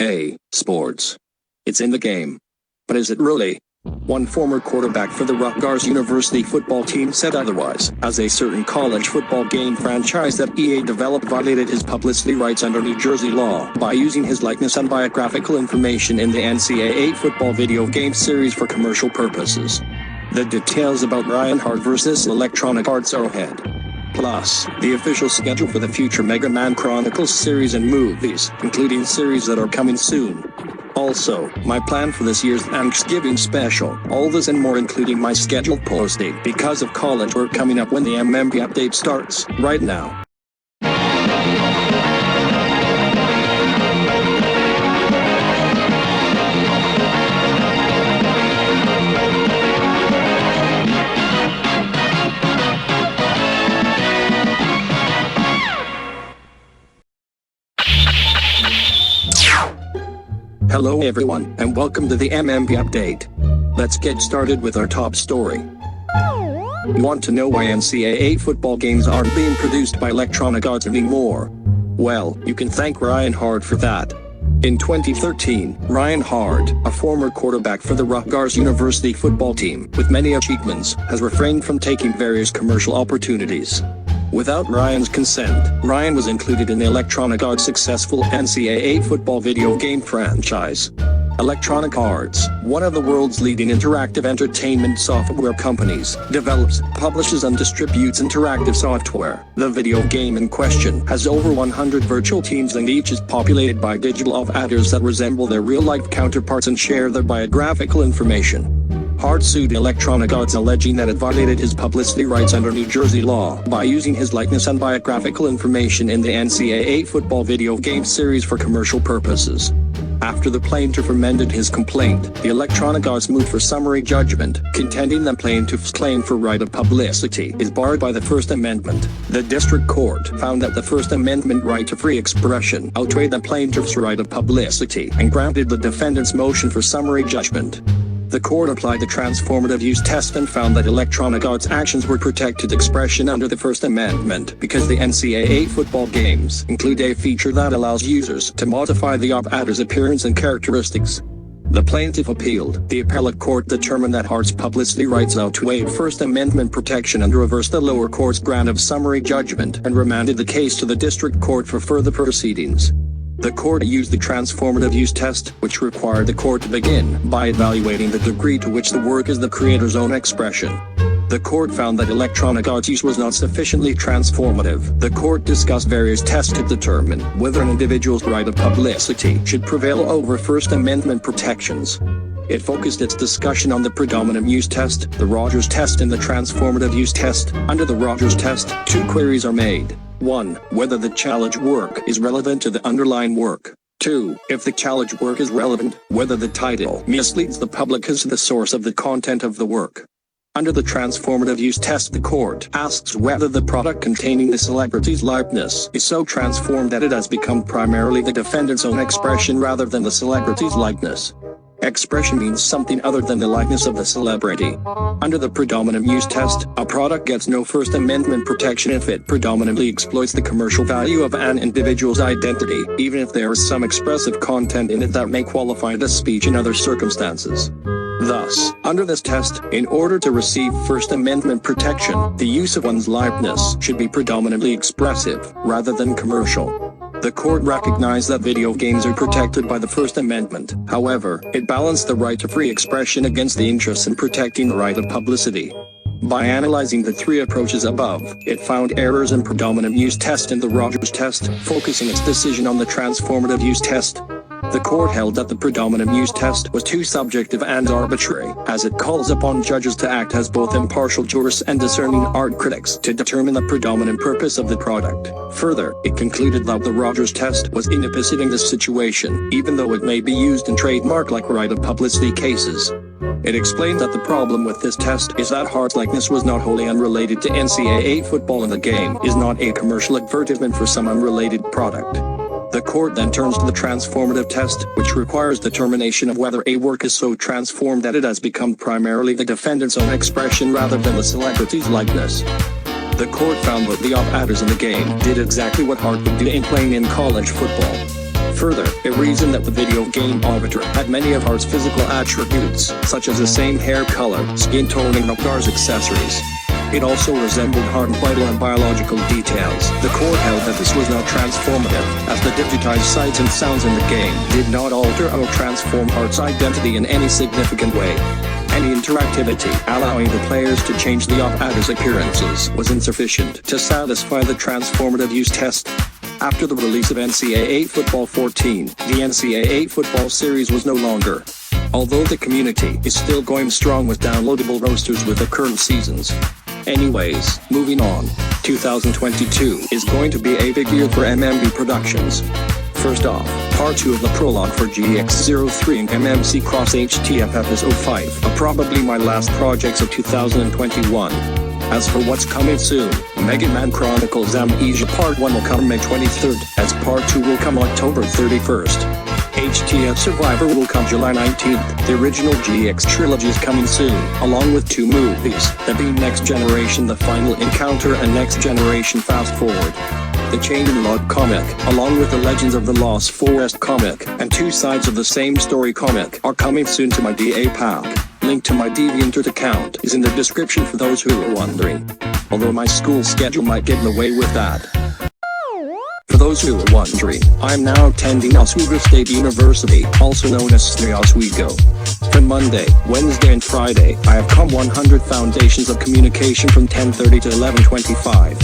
EA Sports. It's in the game. But is it really? One former quarterback for the Rutgers University football team said otherwise, as a certain college football game franchise that EA developed violated his publicity rights under New Jersey law by using his likeness and biographical information in the NCAA football video game series for commercial purposes. The details about Ryan Hart versus Electronic Arts are ahead. Plus, the official schedule for the future Mega Man Chronicles series and movies, including series that are coming soon. Also, my plan for this year's Thanksgiving special, all this and more including my scheduled posting because of college work coming up when the MMB update starts, right now. Hello everyone, and welcome to the MMB update. Let's get started with our top story. You want to know why NCAA football games aren't being produced by Electronic Arts anymore? Well, you can thank Ryan Hart for that. In 2013, Ryan Hart, a former quarterback for the Rutgers University football team with many achievements, has refrained from taking various commercial opportunities. Without Ryan's consent, Ryan was included in the Electronic Arts' successful NCAA football video game franchise. Electronic Arts, one of the world's leading interactive entertainment software companies, develops, publishes and distributes interactive software. The video game in question has over 100 virtual teams and each is populated by digital avatars that resemble their real-life counterparts and share their biographical information. Hart sued Electronic Arts alleging that it violated his publicity rights under New Jersey law by using his likeness and biographical information in the NCAA football video game series for commercial purposes. After the plaintiff amended his complaint, the Electronic Arts moved for summary judgment, contending the plaintiff's claim for right of publicity is barred by the First Amendment. The district court found that the First Amendment right to free expression outweighed the plaintiff's right of publicity and granted the defendant's motion for summary judgment. The court applied the transformative use test and found that Electronic Arts' actions were protected expression under the First Amendment because the NCAA football games include a feature that allows users to modify the avatar's appearance and characteristics. The plaintiff appealed. The appellate court determined that Hart's publicity rights outweighed First Amendment protection and reversed the lower court's grant of summary judgment and remanded the case to the district court for further proceedings. The court used the transformative use test, which required the court to begin by evaluating the degree to which the work is the creator's own expression. The court found that Electronic Arts' use was not sufficiently transformative. The court discussed various tests to determine whether an individual's right of publicity should prevail over First Amendment protections. It focused its discussion on the predominant use test, the Rogers test and the transformative use test. Under the Rogers test, two queries are made. 1. Whether the challenged work is relevant to the underlying work. 2. If the challenged work is relevant, whether the title misleads the public as to the source of the content of the work. Under the transformative use test, the court asks whether the product containing the celebrity's likeness is so transformed that it has become primarily the defendant's own expression rather than the celebrity's likeness. Expression means something other than the likeness of the celebrity. Under the predominant use test, a product gets no First Amendment protection if it predominantly exploits the commercial value of an individual's identity, even if there is some expressive content in it that may qualify it as speech in other circumstances. Thus, under this test, in order to receive First Amendment protection, the use of one's likeness should be predominantly expressive, rather than commercial. The court recognized that video games are protected by the First Amendment. However, it balanced the right to free expression against the interest in protecting the right of publicity. By analyzing the three approaches above, it found errors in predominant use test and the Rogers test, focusing its decision on the transformative use test. The court held that the predominant use test was too subjective and arbitrary, as it calls upon judges to act as both impartial jurists and discerning art critics to determine the predominant purpose of the product. Further, it concluded that the Rogers test was inapposite in this situation, even though it may be used in trademark-like right of publicity cases. It explained that the problem with this test is that Hart's likeness was not wholly unrelated to NCAA football and the game is not a commercial advertisement for some unrelated product. The court then turns to the transformative test, which requires determination of whether a work is so transformed that it has become primarily the defendant's own expression rather than the celebrity's likeness. The court found that the avatars in the game did exactly what Hart would do in playing in college football. Further, it reasoned that the video game Arbiter had many of Hart's physical attributes, such as the same hair color, skin tone and Rockdar's accessories. It also resembled Hart in vital and biological details. The court held that this was not transformative, as the digitized sights and sounds in the game did not alter or transform Hart's identity in any significant way. Any interactivity allowing the players to change the op-ed's appearances was insufficient to satisfy the transformative use test. After the release of NCAA Football 14, the NCAA Football series was no longer. Although the community is still going strong with downloadable rosters with the current seasons. Anyways, moving on. 2022 is going to be a big year for MMB Productions. First off, part 2 of the prologue for GX03 and MMC Cross HTF Episode 5 are probably my last projects of 2021. As for what's coming soon, Mega Man Chronicles Amnesia Part 1 will come May 23rd, as Part 2 will come October 31st. HTF Survivor will come July 19th. The original GX trilogy is coming soon, along with 2 movies, that being Next Generation The Final Encounter and Next Generation Fast Forward. The Chain and Log comic, along with the Legends of the Lost Forest comic, and 2 sides of the same story comic, are coming soon to my DA pack. Link to my DeviantArt account is in the description for those who are wondering. Although my school schedule might get in the way with that. For those who are wondering, I am now attending Oswego State University, also known as SNI Oswego. From Monday, Wednesday and Friday, I have come 100 Foundations of Communication from 10:30 to 11:25.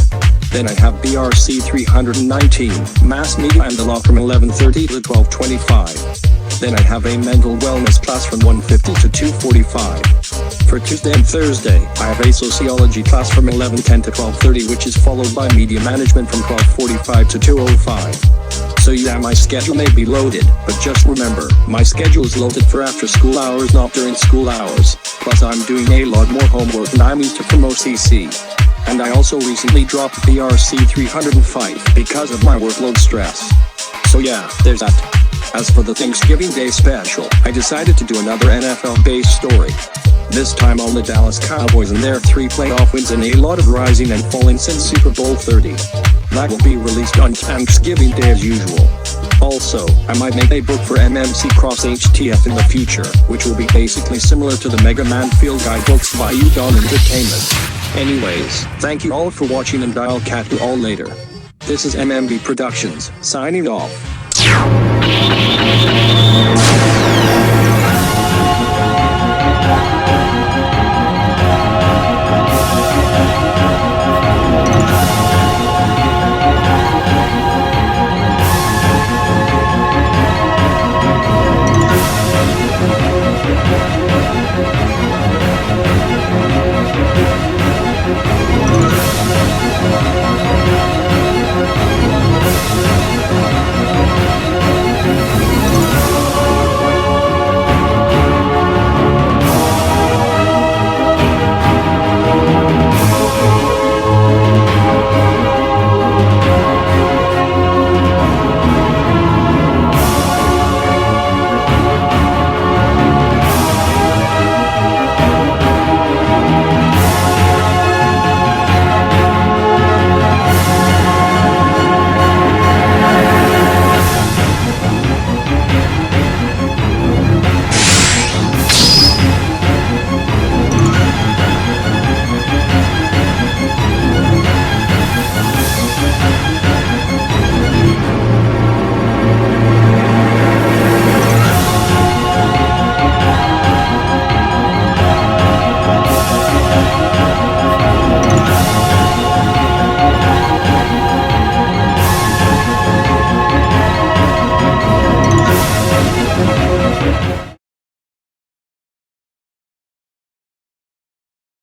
Then I have BRC 319, Mass Media and the Law from 11:30 to 12:25. Then I have a Mental Wellness class from 1:50 to 2:45. For Tuesday and Thursday, I have a Sociology class from 11:10 to 12:30, which is followed by Media Management from 12:45 to 2:05. So yeah, my schedule may be loaded, but just remember, my schedule is loaded for after school hours, not during school hours. Plus I'm doing a lot more homework and I'm used to promote CC. And I also recently dropped BRC 305 because of my workload stress. So yeah, there's that. As for the Thanksgiving Day special, I decided to do another NFL-based story. This time on the Dallas Cowboys and their 3 playoff wins and a lot of rising and falling since Super Bowl 30. That will be released on Thanksgiving Day as usual. Also, I might make a book for MMC Cross HTF in the future, which will be basically similar to the Mega Man Field Guide books by Udon Entertainment. Anyways, thank you all for watching and I'll catch you all later. This is MMB Productions, signing off.